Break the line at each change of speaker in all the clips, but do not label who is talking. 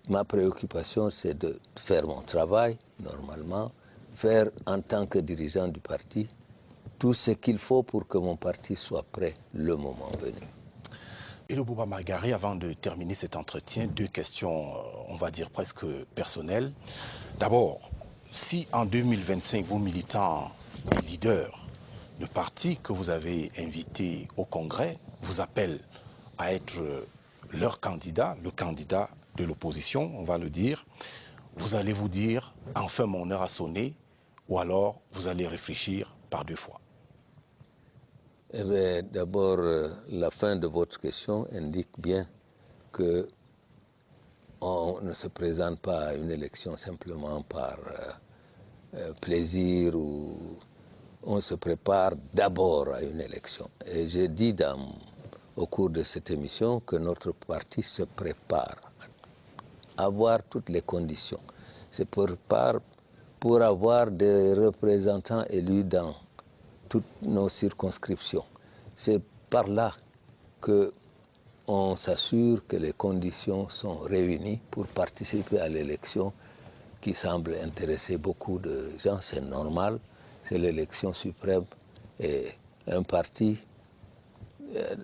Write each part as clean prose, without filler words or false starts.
Ma préoccupation, c'est de faire mon travail, normalement, faire en tant que dirigeant du parti tout ce qu'il faut pour que mon parti soit prêt le moment venu.
Et le Bouba Margari, avant de terminer cet entretien, deux questions, on va dire presque personnelles. D'abord, si en 2025, vos militants et leaders, le parti que vous avez invité au Congrès vous appelle à être leur candidat, le candidat de l'opposition, on va le dire, vous allez vous dire « enfin mon heure a sonné » ou alors vous allez réfléchir par deux fois.
Eh bien, d'abord, la fin de votre question indique bien que on ne se présente pas à une élection simplement par plaisir ou on se prépare d'abord à une élection. Et j'ai dit au cours de cette émission que notre parti se prépare à avoir toutes les conditions. Se prépare pour avoir des représentants élus dans toutes nos circonscriptions. C'est par là qu'on s'assure que les conditions sont réunies pour participer à l'élection qui semble intéresser beaucoup de gens. C'est normal, c'est l'élection suprême et un parti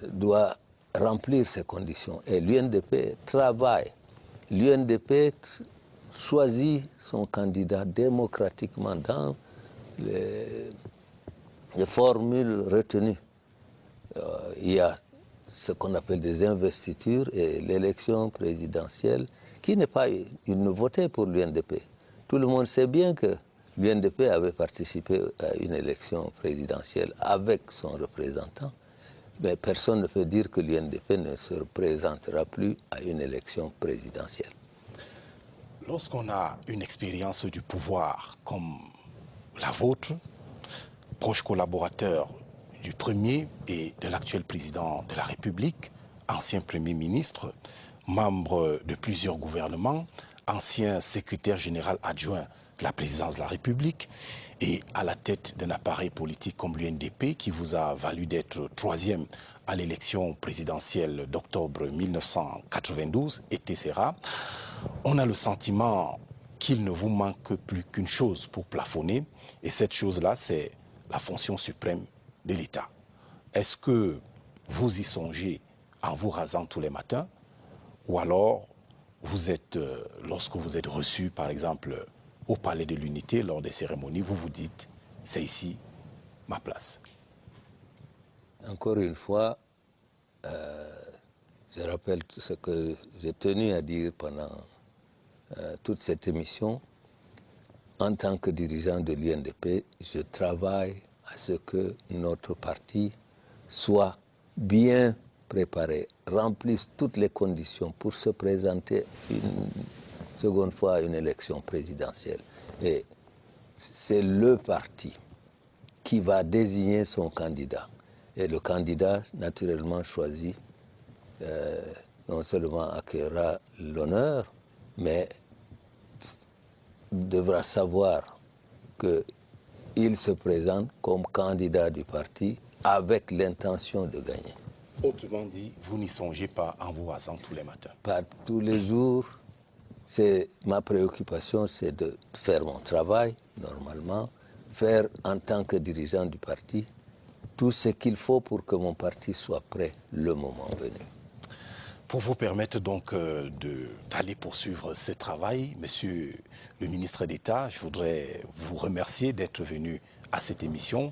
doit remplir ces conditions. Et l'UNDP travaille. L'UNDP choisit son candidat démocratiquement dans les formules retenues. Il y a ce qu'on appelle des investitures et l'élection présidentielle qui n'est pas une nouveauté pour l'UNDP. Tout le monde sait bien que l'UNDP avait participé à une élection présidentielle avec son représentant, mais personne ne peut dire que l'UNDP ne se représentera plus à une élection présidentielle.
Lorsqu'on a une expérience du pouvoir comme la vôtre, proche collaborateur du premier et de l'actuel président de la République, ancien Premier ministre, membre de plusieurs gouvernements, ancien secrétaire général adjoint de la présidence de la République et à la tête d'un appareil politique comme l'UNDP qui vous a valu d'être troisième à l'élection présidentielle d'octobre 1992, etc. On a le sentiment qu'il ne vous manque plus qu'une chose pour plafonner, et cette chose-là, c'est la fonction suprême de l'État. Est-ce que vous y songez en vous rasant tous les matins, ou alors vous êtes, lorsque vous êtes reçu, par exemple, au Palais de l'Unité, lors des cérémonies, vous vous dites, c'est ici ma place?
Encore une fois, je rappelle ce que j'ai tenu à dire pendant toute cette émission. En tant que dirigeant de l'UNDP, je travaille à ce que notre parti soit bien préparé, remplisse toutes les conditions pour se présenter une seconde fois à une élection présidentielle. Et c'est le parti qui va désigner son candidat. Et le candidat, naturellement choisi, non seulement acquérera l'honneur, mais devra savoir qu'il se présente comme candidat du parti avec l'intention de gagner.
Autrement dit, vous n'y songez pas en vous rasant tous les matins?
Pas tous les jours. Ma préoccupation, c'est de faire mon travail, normalement, faire en tant que dirigeant du parti tout ce qu'il faut pour que mon parti soit prêt le moment venu.
Pour vous permettre donc d'aller poursuivre ce travail, Monsieur le ministre d'État, je voudrais vous remercier d'être venu à cette émission.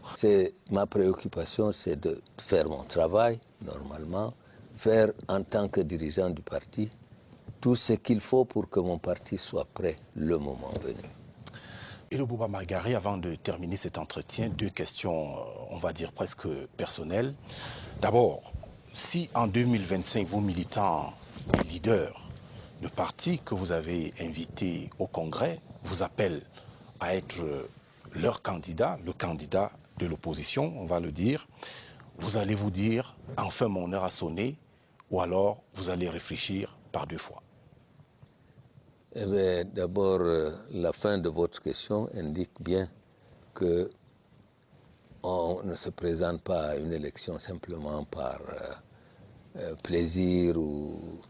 Ma préoccupation, c'est de faire mon travail, normalement, faire en tant que dirigeant du parti tout ce qu'il faut pour que mon parti soit prêt le moment venu.
Et le Bouba Margari, avant de terminer cet entretien, deux questions, on va dire presque personnelles. D'abord, si en 2025, vos militants et leaders, le parti que vous avez invité au Congrès vous appelle à être leur candidat, le candidat de l'opposition, on va le dire, vous allez vous dire « enfin mon heure a sonné » ou alors vous allez réfléchir par deux fois.
Eh bien, d'abord, la fin de votre question indique bien que on ne se présente pas à une élection simplement par plaisir ou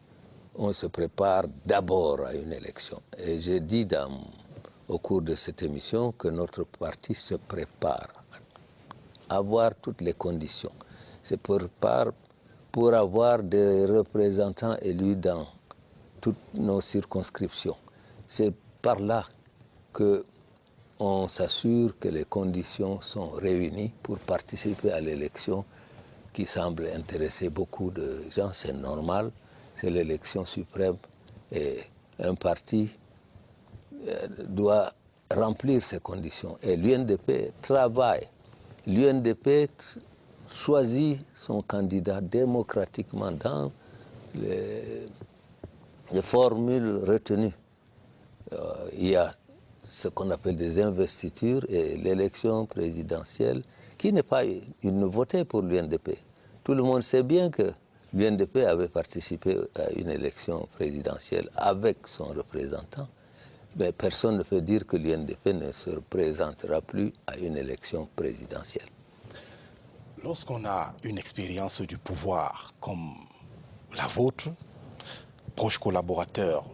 on se prépare d'abord à une élection. Et j'ai dit au cours de cette émission que notre parti se prépare à avoir toutes les conditions. Se prépare pour avoir des représentants élus dans toutes nos circonscriptions. C'est par là qu'on s'assure que les conditions sont réunies pour participer à l'élection qui semble intéresser beaucoup de gens. C'est normal, c'est l'élection suprême et un parti doit remplir ces conditions. Et l'UNDP travaille. L'UNDP choisit son candidat démocratiquement dans les formules retenues. Il y a ce qu'on appelle des investitures et l'élection présidentielle qui n'est pas une nouveauté pour l'UNDP. Tout le monde sait bien que l'UNDP avait participé à une élection présidentielle avec son représentant. Mais personne ne peut dire que l'UNDP ne se présentera plus à une élection présidentielle.
Lorsqu'on a une expérience du pouvoir comme la vôtre, proche collaborateur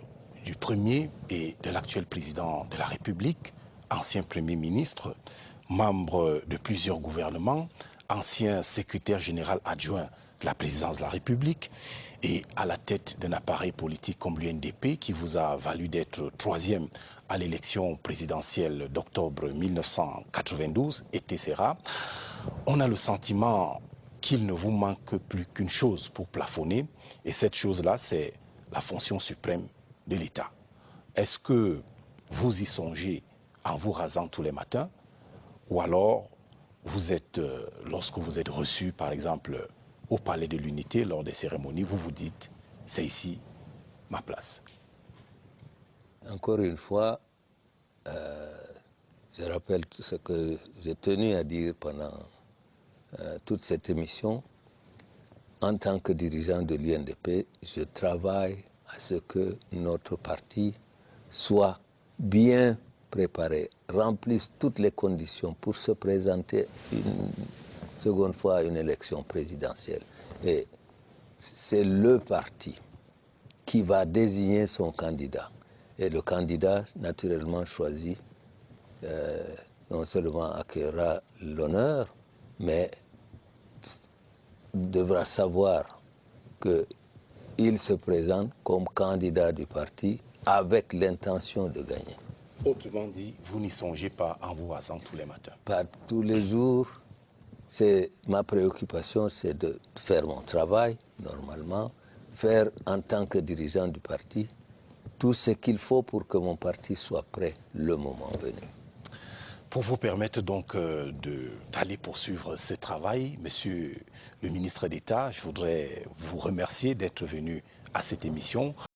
du premier et de l'actuel président de la République, ancien Premier ministre, membre de plusieurs gouvernements, ancien secrétaire général adjoint de la présidence de la République et à la tête d'un appareil politique comme l'UNDP qui vous a valu d'être troisième à l'élection présidentielle d'octobre 1992, etc. On a le sentiment qu'il ne vous manque plus qu'une chose pour plafonner, et cette chose-là, c'est la fonction suprême de l'État. Est-ce que vous y songez en vous rasant tous les matins, ou alors vous êtes, lorsque vous êtes reçu, par exemple, au Palais de l'Unité, lors des cérémonies, vous vous dites, c'est ici ma place?
Encore une fois, je rappelle ce que j'ai tenu à dire pendant toute cette émission. En tant que dirigeant de l'UNDP, je travaille à ce que notre parti soit bien préparé, remplisse toutes les conditions pour se présenter une seconde fois à une élection présidentielle. Et c'est le parti qui va désigner son candidat. Et le candidat, naturellement choisi, non seulement acquérera l'honneur, mais devra savoir qu'il se présente comme candidat du parti avec l'intention de gagner.
Autrement dit, vous n'y songez pas en vous rasant tous les matins?
Pas tous les jours. Ma préoccupation, c'est de faire mon travail, normalement, faire en tant que dirigeant du parti tout ce qu'il faut pour que mon parti soit prêt le moment venu.
Pour vous permettre donc d'aller poursuivre ce travail, Monsieur le ministre d'État, je voudrais vous remercier d'être venu à cette émission.